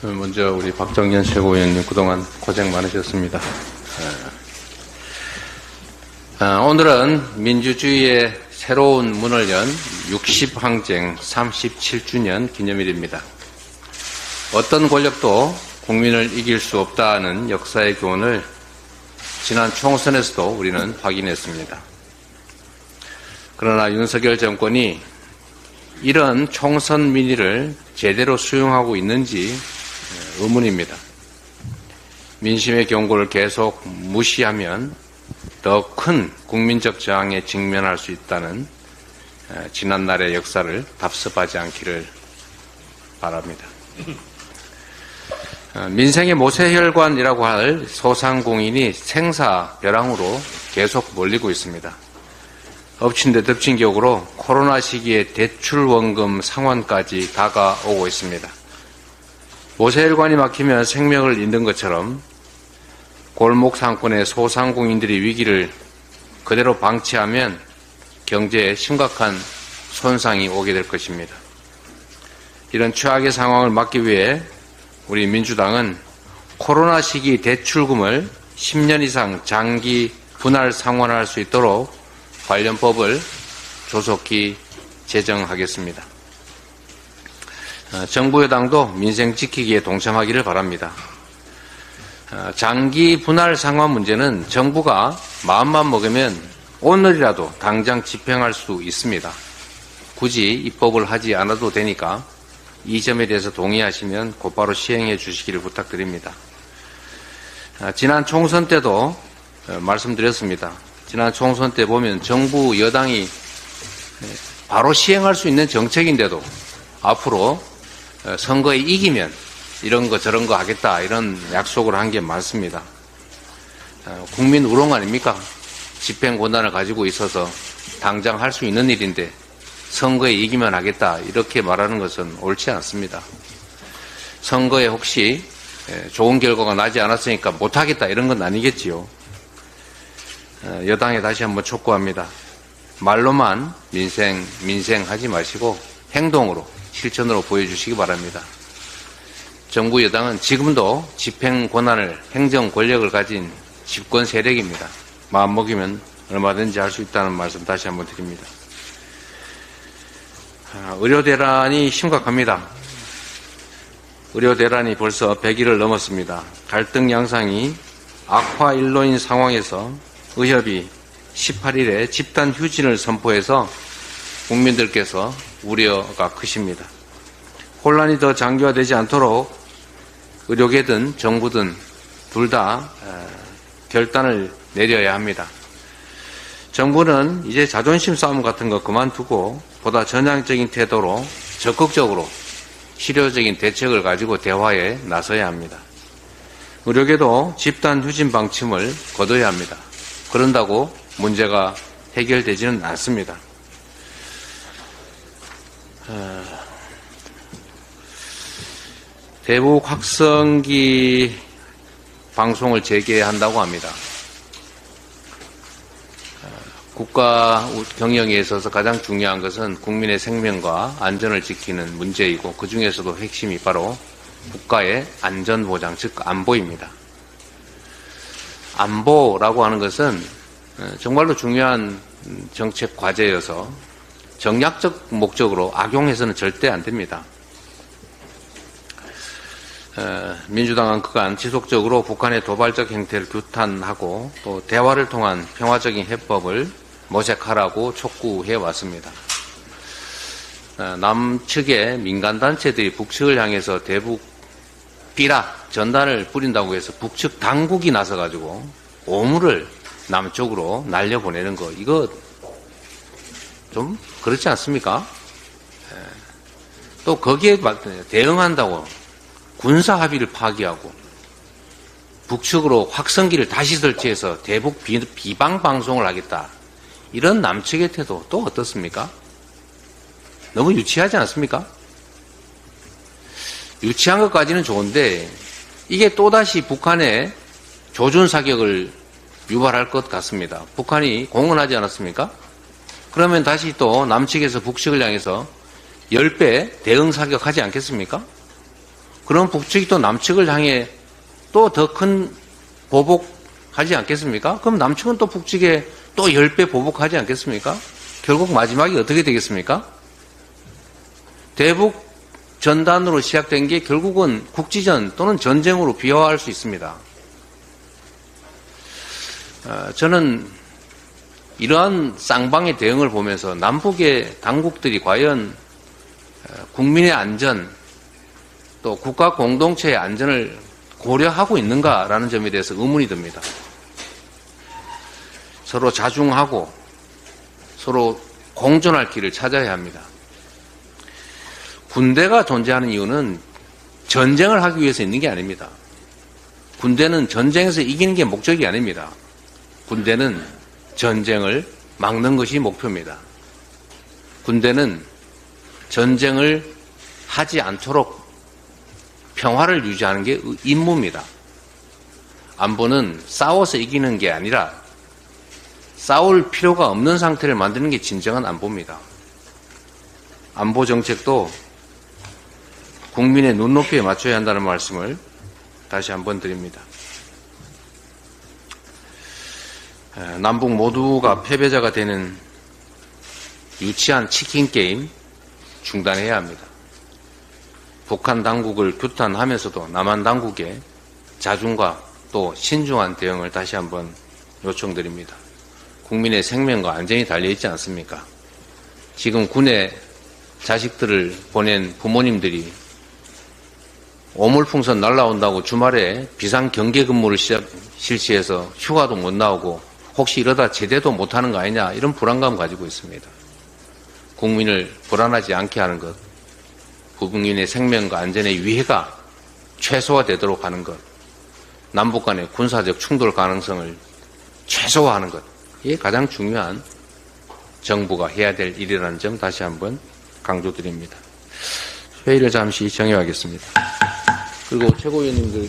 먼저 우리 박정현 최고위원님 그동안 고생 많으셨습니다. 오늘은 민주주의의 새로운 문을 연 60항쟁 37주년 기념일입니다. 어떤 권력도 국민을 이길 수 없다는 역사의 교훈을 지난 총선에서도 우리는 확인했습니다. 그러나 윤석열 정권이 이런 총선 민의를 제대로 수용하고 있는지 의문입니다. 민심의 경고를 계속 무시하면 더 큰 국민적 저항에 직면할 수 있다는 지난날의 역사를 답습하지 않기를 바랍니다. 민생의 모세혈관이라고 할 소상공인이 생사벼랑으로 계속 몰리고 있습니다. 엎친 데 덮친 격으로 코로나 시기에 대출원금 상환까지 다가오고 있습니다. 모세혈관이 막히면 생명을 잃는 것처럼 골목 상권의 소상공인들이 위기를 그대로 방치하면 경제에 심각한 손상이 오게 될 것입니다. 이런 최악의 상황을 막기 위해 우리 민주당은 코로나 시기 대출금을 10년 이상 장기 분할 상환할 수 있도록 관련 법을 조속히 제정하겠습니다. 정부 여당도 민생 지키기에 동참하기를 바랍니다. 장기 분할 상환 문제는 정부가 마음만 먹으면 오늘이라도 당장 집행할 수 있습니다. 굳이 입법을 하지 않아도 되니까 이 점에 대해서 동의하시면 곧바로 시행해 주시기를 부탁드립니다. 지난 총선 때도 말씀드렸습니다. 지난 총선 때 보면 정부 여당이 바로 시행할 수 있는 정책인데도 앞으로 선거에 이기면 이런 거 저런 거 하겠다 이런 약속을 한 게 많습니다. 국민 우롱 아닙니까? 집행 권한을 가지고 있어서 당장 할 수 있는 일인데 선거에 이기면 하겠다 이렇게 말하는 것은 옳지 않습니다. 선거에 혹시 좋은 결과가 나지 않았으니까 못하겠다 이런 건 아니겠지요. 여당에 다시 한번 촉구합니다. 말로만 민생 하지 마시고 행동으로 실천으로 보여주시기 바랍니다. 정부 여당은 지금도 집행 권한을 행정 권력을 가진 집권 세력입니다. 마음먹으면 얼마든지 할 수 있다는 말씀 다시 한번 드립니다. 의료 대란이 심각합니다. 의료 대란이 벌써 100일을 넘었습니다. 갈등 양상이 악화 일로인 상황에서 의협이 18일에 집단 휴진을 선포해서 국민들께서 우려가 크십니다. 혼란이 더 장기화되지 않도록 의료계든 정부든 둘 다 결단을 내려야 합니다. 정부는 이제 자존심 싸움 같은 거 그만두고 보다 전향적인 태도로 적극적으로 실효적인 대책을 가지고 대화에 나서야 합니다. 의료계도 집단 휴진 방침을 거둬야 합니다. 그런다고 문제가 해결되지는 않습니다. 대북 확성기 방송을 재개한다고 합니다. 국가 경영에 있어서 가장 중요한 것은 국민의 생명과 안전을 지키는 문제이고 그 중에서도 핵심이 바로 국가의 안전보장, 즉 안보입니다. 안보라고 하는 것은 정말로 중요한 정책 과제여서 정략적 목적으로 악용해서는 절대 안 됩니다. 민주당은 그간 지속적으로 북한의 도발적 행태를 규탄하고 또 대화를 통한 평화적인 해법을 모색하라고 촉구해 왔습니다. 남측의 민간단체들이 북측을 향해서 대북 비락 전단을 뿌린다고 해서 북측 당국이 나서가지고 오물을 남쪽으로 날려보내는 거 이거 좀 그렇지 않습니까? 또 거기에 대응한다고 군사 합의를 파기하고 북측으로 확성기를 다시 설치해서 대북 비방 방송을 하겠다. 이런 남측의 태도 또 어떻습니까? 너무 유치하지 않습니까? 유치한 것까지는 좋은데 이게 또다시 북한의 조준 사격을 유발할 것 같습니다. 북한이 공언하지 않았습니까? 그러면 다시 또 남측에서 북측을 향해서 10배 대응 사격하지 않겠습니까? 그런 북측이 또 남측을 향해 또 더 큰 보복하지 않겠습니까? 그럼 남측은 또 북측에 또 10배 보복하지 않겠습니까? 결국 마지막이 어떻게 되겠습니까? 대북 전단으로 시작된 게 결국은 국지전 또는 전쟁으로 비화할 수 있습니다. 저는 이러한 쌍방의 대응을 보면서 남북의 당국들이 과연 국민의 안전 또 국가 공동체의 안전을 고려하고 있는가라는 점에 대해서 의문이 듭니다. 서로 자중하고 서로 공존할 길을 찾아야 합니다. 군대가 존재하는 이유는 전쟁을 하기 위해서 있는 게 아닙니다. 군대는 전쟁에서 이기는 게 목적이 아닙니다. 군대는 전쟁을 막는 것이 목표입니다. 군대는 전쟁을 하지 않도록 평화를 유지하는 게 임무입니다. 안보는 싸워서 이기는 게 아니라 싸울 필요가 없는 상태를 만드는 게 진정한 안보입니다. 안보 정책도 국민의 눈높이에 맞춰야 한다는 말씀을 다시 한번 드립니다. 남북 모두가 패배자가 되는 유치한 치킨 게임 중단해야 합니다. 북한 당국을 규탄하면서도 남한 당국의 자중과 또 신중한 대응을 다시 한번 요청드립니다. 국민의 생명과 안전이 달려있지 않습니까? 지금 군에 자식들을 보낸 부모님들이 오물풍선 날라온다고 주말에 비상경계 근무를 실시해서 휴가도 못 나오고 혹시 이러다 제대도 못하는 거 아니냐 이런 불안감 가지고 있습니다. 국민을 불안하지 않게 하는 것, 국민의 생명과 안전의 위해가 최소화되도록 하는 것, 남북 간의 군사적 충돌 가능성을 최소화하는 것, 이게 가장 중요한 정부가 해야 될 일이라는 점 다시 한번 강조드립니다. 회의를 잠시 정회하겠습니다. 그리고 최고위원님들